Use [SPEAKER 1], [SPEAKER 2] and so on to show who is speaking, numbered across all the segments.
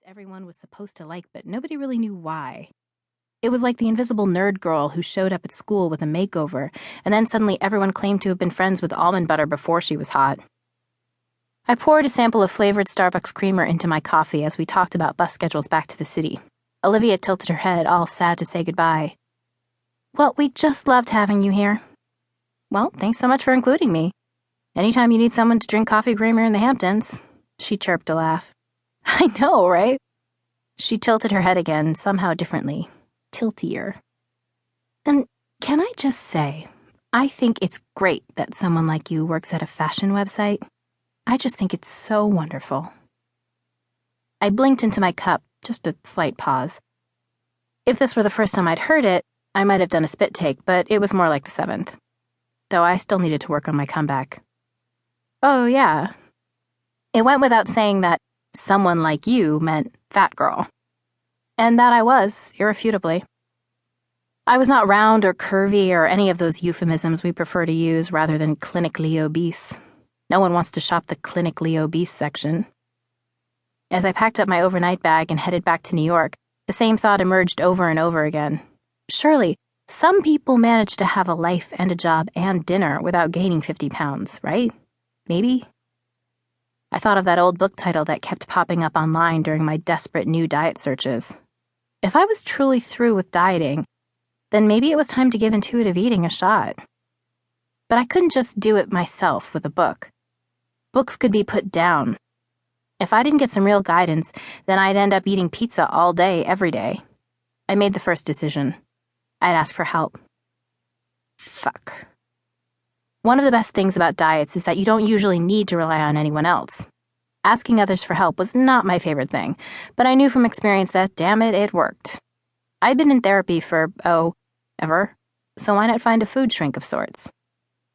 [SPEAKER 1] everyone was supposed to like, but nobody really knew why. It was like the invisible nerd girl who showed up at school with a makeover, and then suddenly everyone claimed to have been friends with almond butter before she was hot. I poured a sample of flavored Starbucks creamer into my coffee as we talked about bus schedules back to the city. Olivia tilted her head, all sad to say goodbye. "Well, we just loved having you here." "Well, thanks so much for including me. Anytime you need someone to drink coffee creamer in the Hamptons," she chirped a laugh. "I know, right?" She tilted her head again, somehow differently. Tiltier. "And can I just say, I think it's great that someone like you works at a fashion website. I just think it's so wonderful." I blinked into my cup, just a slight pause. If this were the first time I'd heard it, I might have done a spit take, but it was more like the 7th. Though I still needed to work on my comeback. "Oh, yeah." It went without saying that someone like you meant fat girl. And that I was, irrefutably. I was not round or curvy or any of those euphemisms we prefer to use rather than clinically obese. No one wants to shop the clinically obese section. As I packed up my overnight bag and headed back to New York, the same thought emerged over and over again. Surely, some people manage to have a life and a job and dinner without gaining 50 pounds, right? Maybe? I thought of that old book title that kept popping up online during my desperate new diet searches. If I was truly through with dieting, then maybe it was time to give intuitive eating a shot. But I couldn't just do it myself with a book. Books could be put down. If I didn't get some real guidance, then I'd end up eating pizza all day, every day. I made the first decision. I'd ask for help. Fuck. One of the best things about diets is that you don't usually need to rely on anyone else. Asking others for help was not my favorite thing, but I knew from experience that, damn it, it worked. I'd been in therapy for, ever, so why not find a food shrink of sorts?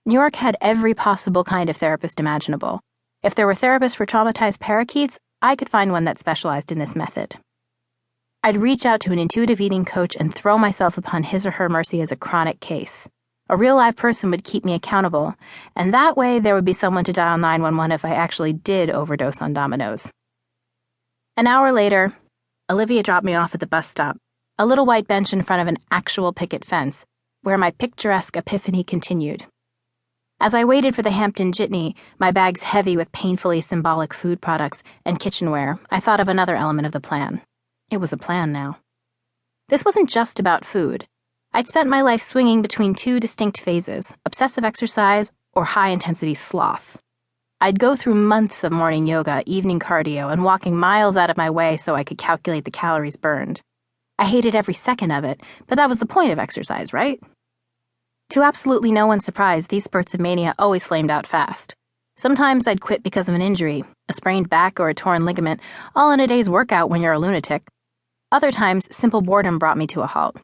[SPEAKER 1] New York had every possible kind of therapist imaginable. If there were therapists for traumatized parakeets, I could find one that specialized in this method. I'd reach out to an intuitive eating coach and throw myself upon his or her mercy as a chronic case. A real live person would keep me accountable, and that way there would be someone to dial 911 if I actually did overdose on Domino's. An hour later, Olivia dropped me off at the bus stop, a little white bench in front of an actual picket fence, where my picturesque epiphany continued. As I waited for the Hampton jitney, my bags heavy with painfully symbolic food products and kitchenware, I thought of another element of the plan. It was a plan now. This wasn't just about food. I'd spent my life swinging between two distinct phases, obsessive exercise or high-intensity sloth. I'd go through months of morning yoga, evening cardio, and walking miles out of my way so I could calculate the calories burned. I hated every second of it, but that was the point of exercise, right? To absolutely no one's surprise, these spurts of mania always flamed out fast. Sometimes I'd quit because of an injury, a sprained back or a torn ligament, all in a day's workout when you're a lunatic. Other times, simple boredom brought me to a halt.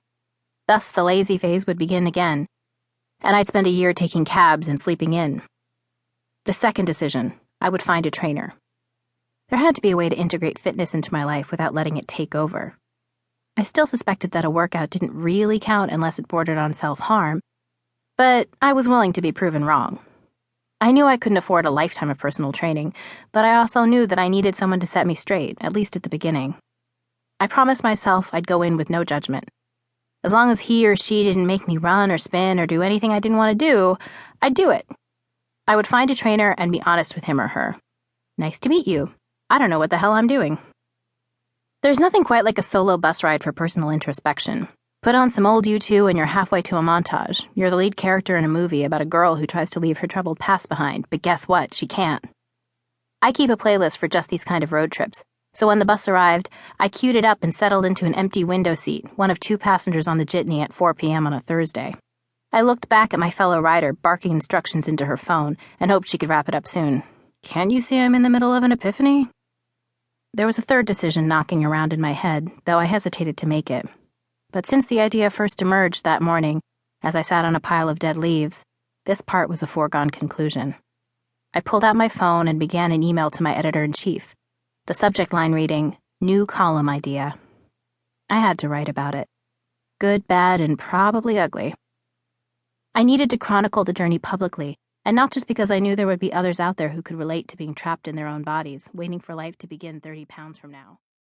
[SPEAKER 1] Thus, the lazy phase would begin again, and I'd spend a year taking cabs and sleeping in. The second decision, I would find a trainer. There had to be a way to integrate fitness into my life without letting it take over. I still suspected that a workout didn't really count unless it bordered on self-harm, but I was willing to be proven wrong. I knew I couldn't afford a lifetime of personal training, but I also knew that I needed someone to set me straight, at least at the beginning. I promised myself I'd go in with no judgment. As long as he or she didn't make me run or spin or do anything I didn't want to do, I'd do it. I would find a trainer and be honest with him or her. "Nice to meet you. I don't know what the hell I'm doing." There's nothing quite like a solo bus ride for personal introspection. Put on some old U2 and you're halfway to a montage. You're the lead character in a movie about a girl who tries to leave her troubled past behind, but guess what? She can't. I keep a playlist for just these kind of road trips. So when the bus arrived, I queued it up and settled into an empty window seat, one of 2 passengers on the jitney at 4 p.m. on a Thursday. I looked back at my fellow rider, barking instructions into her phone, and hoped she could wrap it up soon. Can't you see I'm in the middle of an epiphany? There was a third decision knocking around in my head, though I hesitated to make it. But since the idea first emerged that morning, as I sat on a pile of dead leaves, this part was a foregone conclusion. I pulled out my phone and began an email to my editor-in-chief. The subject line reading, "New column idea." I had to write about it. Good, bad, and probably ugly. I needed to chronicle the journey publicly, and not just because I knew there would be others out there who could relate to being trapped in their own bodies, waiting for life to begin 30 pounds from now.